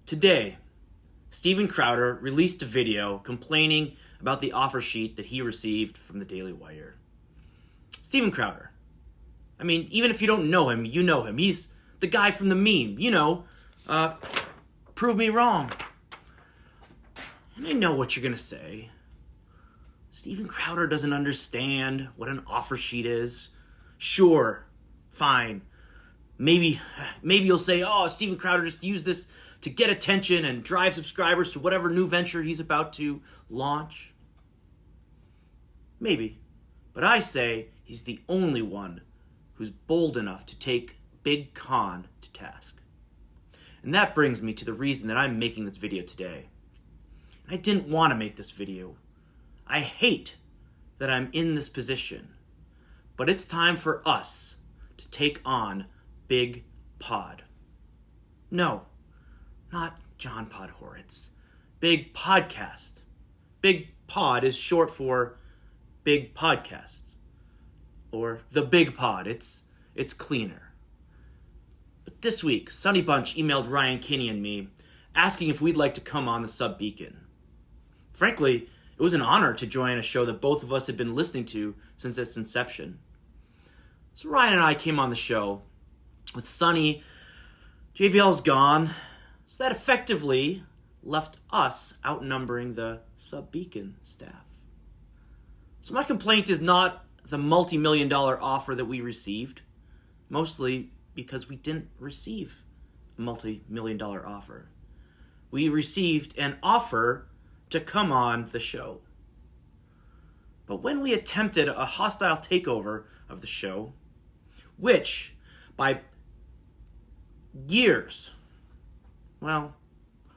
Today, Steven Crowder released a video complaining about the offer sheet that he received from the Daily Wire. Steven Crowder. I mean, even if you don't know him, you know him. He's the guy from the meme. Prove me wrong. And I know what you're going to say. Steven Crowder doesn't understand what an offer sheet is. Sure, fine. Maybe you'll say, oh, Steven Crowder just used this to get attention and drive subscribers to whatever new venture he's about to launch. Maybe. But I say he's the only one who's bold enough to take Big Con to task. And that brings me to the reason that I'm making this video today. I didn't want to make this video. I hate that I'm in this position. But it's time for us to take on Big Pod. No, not John Podhoritz. Big Podcast. Big Pod is short for Big Podcast. Or the Big Pod. It's cleaner. But this week, Sonny Bunch emailed Ryan Kinney and me asking if we'd like to come on the Sub Beacon. Frankly, it was an honor to join a show that both of us had been listening to since its inception. So Ryan and I came on the show. With Sonny, JVL's gone, so that effectively left us outnumbering the Sub Beacon staff. So my complaint is not the multi-million-dollar offer that we received, mostly because we didn't receive a multi-million-dollar offer. We received an offer to come on the show. But when we attempted a hostile takeover of the show, which by years, well,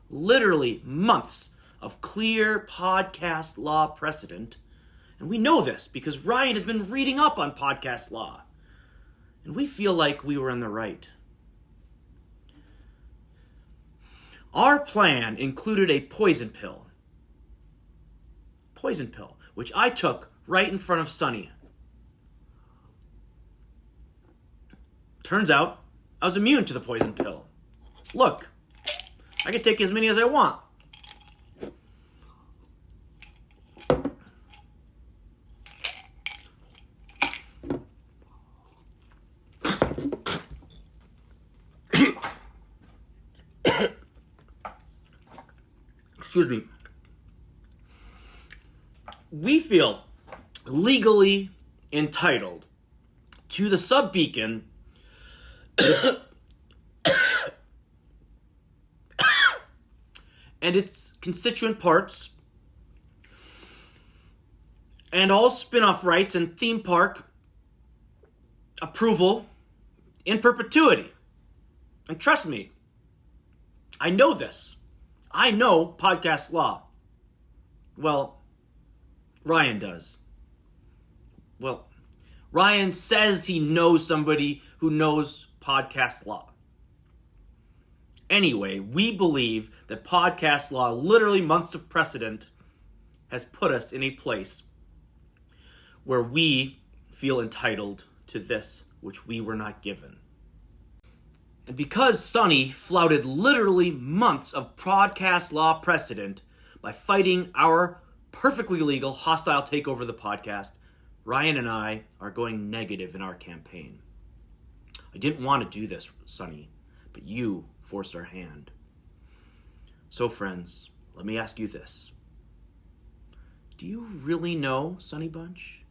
literally months of clear podcast law precedent, and we know this because Ryan has been reading up on podcast law, and we feel like we were in the right. Our plan included a poison pill, which I took right in front of Sonny. Turns out, I was immune to the poison pill. Look, I can take as many as I want. Excuse me. We feel legally entitled to the Sub Beacon and its constituent parts, and all spin-off rights and theme park approval in perpetuity. And trust me, I know this. I know podcast law. Well, Ryan does. Well, Ryan says he knows somebody who knows podcast law. Anyway, we believe that podcast law, literally months of precedent, has put us in a place where we feel entitled to this which we were not given. And because Sonny flouted literally months of podcast law precedent by fighting our perfectly legal hostile takeover of the podcast, Ryan and I are going negative in our campaign. I didn't want to do this, Sonny, but you forced our hand. So, friends, let me ask you this. Do you really know Sonny Bunch?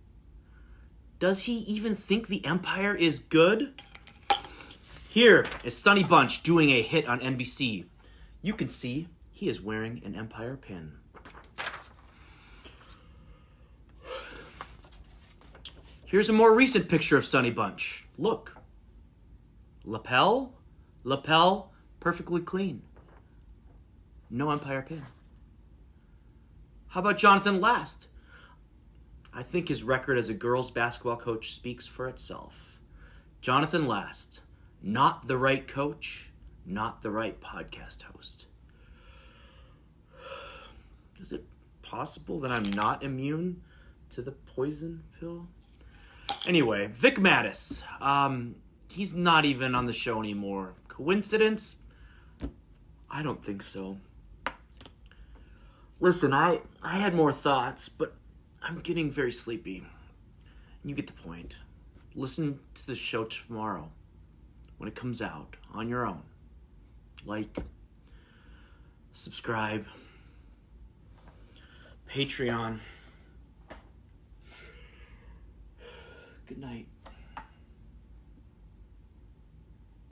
Does he even think the Empire is good? Here is Sonny Bunch doing a hit on NBC. You can see he is wearing an Empire pin. Here's a more recent picture of Sonny Bunch. Look. Lapel, perfectly clean. No Empire pin. How about Jonathan Last? I think his record as a girls basketball coach speaks for itself. Jonathan Last, not the right coach, not the right podcast host. Is it possible that I'm not immune to the poison pill? Anyway, Vic Mattis. He's not even on the show anymore. Coincidence? I don't think so. Listen, I had more thoughts, but I'm getting very sleepy. You get the point. Listen to the show tomorrow when it comes out on your own. Like, subscribe, Patreon. Good night.